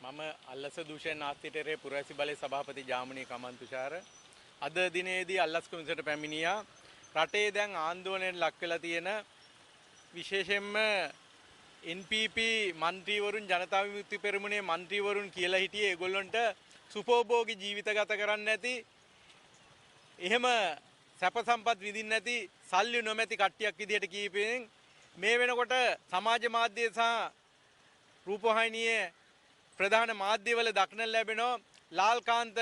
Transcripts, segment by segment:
මම අල්ලස දූෂණ නාස්තිතරේ පුරවැසි බලයේ සභාපති ජාමනී කමන්තුෂාර අද දිනේදී අල්ලස් කොමිසමට පැමිණියා. රටේ දැන් ආන්දෝලනයට ලක් වෙලා තියෙන විශේෂයෙන්ම NPP മന്ത്രിවරුන් ජනතා විමුක්ති පෙරමුණේ മന്ത്രിවරුන් කියලා හිටියේ ඒගොල්ලන්ට සුපෝභෝගී ජීවිත ගත කරන්න නැති එහෙම සැප සම්පත් විඳින්න නැති සල්ලි නොමැති කට්ටියක් විදියට කීපෙන් මේ වෙනකොට සමාජ මාධ්‍ය සහ රූපවාහිනියේ ප්‍රධාන මාධ්‍යවල දක්නට ලැබෙනවා ලාල්කාන්ත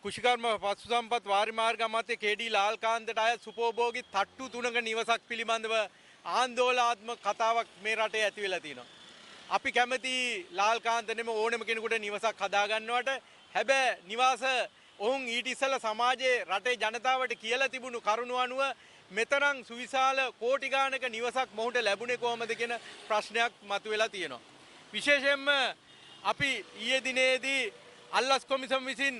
කුෂිකර්ම පසු සම්පත් වාරිමාර්ග අමාත්‍ය කේ.ඩී. ලාල්කාන්තට අයත් සුපෝභෝගී තට්ටු තුනක නිවසක් පිළිබඳව ආందోලනාත්මක කතාවක් මේ රටේ ඇති වෙලා තියෙනවා. අපි කැමති ලාල්කාන්ත නෙම ඕනෙම කෙනෙකුට නිවසක් හදා ගන්නවට. හැබැයි නිවාස ඔවුන් ඊට ඉස්සෙල්ලා සමාජයේ රටේ ජනතාවට කියලා තිබුණු කරුණු අනුව මෙතරම් සුවිශාල කෝටි ගාණක නිවසක් මොහුට ලැබුණේ කොහොමද කියන ප්‍රශ්නයක් මතුවලා තියෙනවා. විශේෂයෙන්ම අපි ඊයේ දිනේදී අල්ලස් කොමිසම විසින්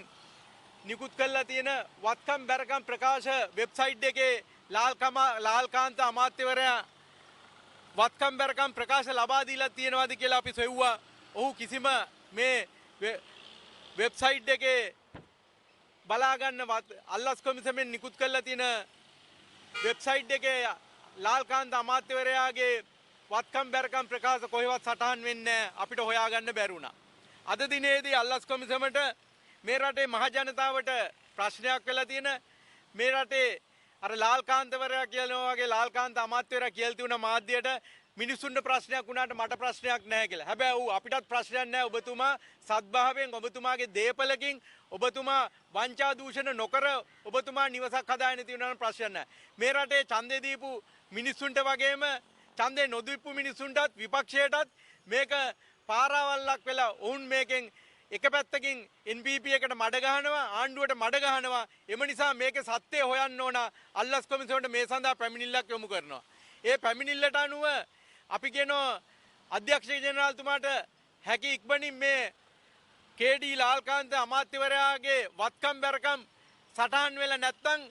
නිකුත් කළා තියෙන වත්කම් බැරකම් ප්‍රකාශ වෙබ්සයිට් එකේ ලාල්කාන්ත අමාත්‍යවරයා වත්කම් බැරකම් ප්‍රකාශ ලබා දීලා තියෙනවාද කියලා අපි සෙව්වා. ඔහු කිසිම මේ වෙබ්සයිට් එකේ බලා ගන්න අල්ලස් කොමිසමෙන් නිකුත් කළා තියෙන වෙබ්සයිට් එකේ ලාල්කාන්ත අමාත්‍යවරයාගේ වත්කම් බැරකම් ප්‍රකාශ කොහෙවත් සටහන් වෙන්නේ අපිට හොයාගන්න බැරි වුණා. අද දිනේදී අල්ලස් කොමිසමට මේ රටේ මහ ජනතාවට ප්‍රශ්නයක් වෙලා තියෙන මේ රටේ අර ලාල්කාන්තවරයා කියනවා වගේ ලාල්කාන්ත අමාත්‍යවරයා කියලා තියුණ මාධ්‍යයට මිනිසුන්ට ප්‍රශ්නයක් වුණාට මට ප්‍රශ්නයක් නැහැ කියලා. හැබැයි ඌ අපිටත් ප්‍රශ්නයක් නැහැ. ඔබතුමා සත්භාවයෙන් ඔබතුමාගේ දේපලකින් ඔබතුමා වංචා දූෂණ නොකර ඔබතුමා නිවසක් හදාගෙන තියෙනවා ප්‍රශ්නයක් නැහැ. මේ රටේ ඡන්දේ දීපු මිනිසුන්ට වගේම ඡන්දේ නොදීපු මිනිසුන්ටත් විපක්ෂයටත් මේක පාරාවල්ලක් වෙලා වුන් මේකෙන් එක පැත්තකින් NPP එකට මඩ ගහනවා ආණ්ඩුවට මඩ ගහනවා. එම නිසා මේකේ සත්‍යය හොයන්න ඕන. අල්ලස් කොමිසමට මේ සඳහා පැමිණිල්ලක් යොමු කරනවා. ඒ පැමිණිල්ලට අනුව අපි කියනවා අධ්‍යක්ෂ ජනරාල්තුමාට හැකි ඉක්මනින් මේ කේ.ඩී. ලාල්කාන්ත අමාත්‍යවරයාගේ වත්කම් බැරකම් සටහන් වෙලා නැත්නම්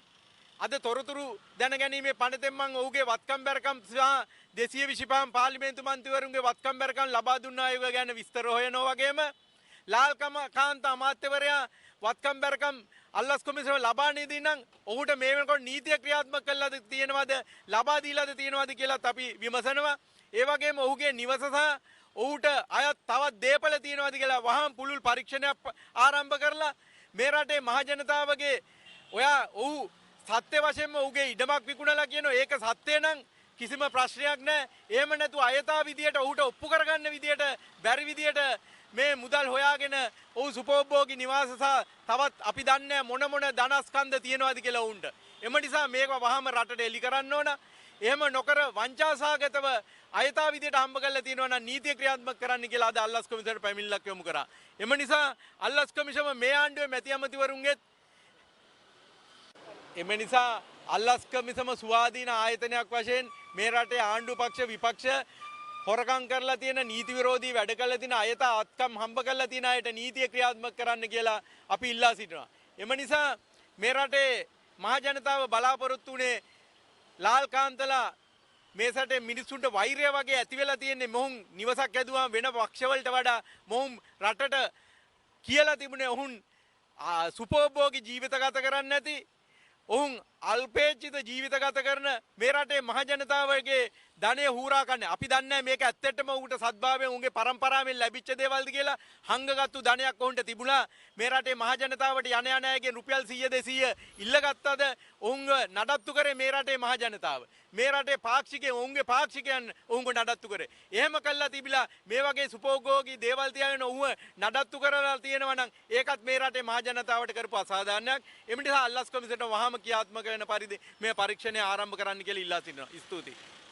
අද තොරතුරු දැනගැනීමේ පනතෙන් මම ඔහුගේ වත්කම් බැරකම් සහ 225 පාර්ලිමේන්තු මන්ත්‍රීවරුන්ගේ වත්කම් බැරකම් ලබා දුන්නා ඒව ගැන විස්තර හොයනවා වගේම ලාල්කාන්ත අමාත්‍යවරයා වත්කම් බැරකම් අල්ලස් කොමිසම ලබා නීදී නම් ඔහුට මේ වෙනකොට නීතිය ක්‍රියාත්මක කළාද තියෙනවද ලබා දීලාද තියෙනවද කියලාත් අපි විමසනවා. ඒ වගේම ඔහුගේ නිවස සහ ඔහුට අයත් තවත් දේපල තියෙනවද කියලා වහාම පුළුල් පරීක්ෂණයක් ආරම්භ කරලා මේ රටේ මහ ජනතාවගේ ඔහු සත්‍ය වශයෙන්ම ඔහුගේ ඉඩමක් විකුණලා කියනවා ඒක සත්‍ය නම් කිසිම ප්‍රශ්නයක් නැහැ. එහෙම නැතු අයථා විදියට ඔහුට ඔප්පු කරගන්න විදියට බැරි විදියට මේ මුදල් හොයාගෙන ඔහු සුපෝභෝගී නිවාස සහ තවත් අපි දන්නේ මොන ධනස්කන්ධ තියෙනවද කියලා උන්ට. එම නිසා මේක වහාම රටට එලි කරන්න ඕන. එහෙම නොකර වංචාසහගතව අයථා විදියට හම්බ කරලා තියෙනවා නම් නීතිය ක්‍රියාත්මක කරන්න කියලා අද අල්ලස් කොමිසමට පැමිණිල්ලක් යොමු කරා. එම නිසා අල්ලස් කොමිසම මේ ආණ්ඩුවේ මැති ඇමතිවරුන්ගෙත් එම නිසා අල්ලස් කොමිසම ස්වාධීන ආයතනයක් වශයෙන් මේ රටේ ආණ්ඩු පක්ෂ විපක්ෂ හොරකම් කරලා තියෙන නීති විරෝධී වැඩ කරලා තියෙන අයථා අත්කම් හම්බ කරලා තියෙන අයට නීතිය ක්‍රියාත්මක කරන්න කියලා අපි ඉල්ලා සිටිනවා. එම නිසා මේ රටේ මහ ජනතාව බලාපොරොත්තු වුණේ ලාල්කාන්තලා මේ රටේ මිනිස්සුන්ට වෛරය වගේ ඇති වෙලා තියෙන්නේ මොහුන් නිවසක් ඇදුවාම වෙන පක්ෂවලට වඩා මොහුන් රටට කියලා තිබුණේ ඔවුන් සුපෝභෝගී ජීවිත ගත කරන්නේ නැති ඔවුන් අල්පේච්ඡිත ජීවිත ගත කරන මේ රටේ මහ ජනතාවගේ ධනය හූරා කන්නේ. අපි දන්නේ මේක ඇත්තටම උන්ට සත්භාවයෙන් උන්ගේ පරම්පරාවෙන් ලැබිච්ච දේවල්ද කියලා හංගගත්තු ධනයක් උන්ට තිබුණා. මේ රටේ මහ ජනතාවට යන අයගෙන් රුපියල් 100 200 ඉල්ලගත්තද උන්ව නඩත්තු කරේ මේ රටේ මහ ජනතාව. මේ රටේ පාක්ෂිකයන් උන්ගේ පාක්ෂිකයන් උන්ව නඩත්තු කරේ. එහෙම කළා තිබිලා මේ වගේ සුපෝභෝගී දේවල් තියාගෙන උන්ව නඩත්තු කරලා තියෙනවා නම් ඒකත් මේ රටේ මහ ජනතාවට කරපු අසාධාරණයක්. එම නිසා අල්ලස් කොමිසමට වහාම ක්‍රියාත්මක වෙන පරිදි මේ පරීක්ෂණය ආරම්භ කරන්න කියලා ඉල්ලා සිටිනවා. ස්තුතියි.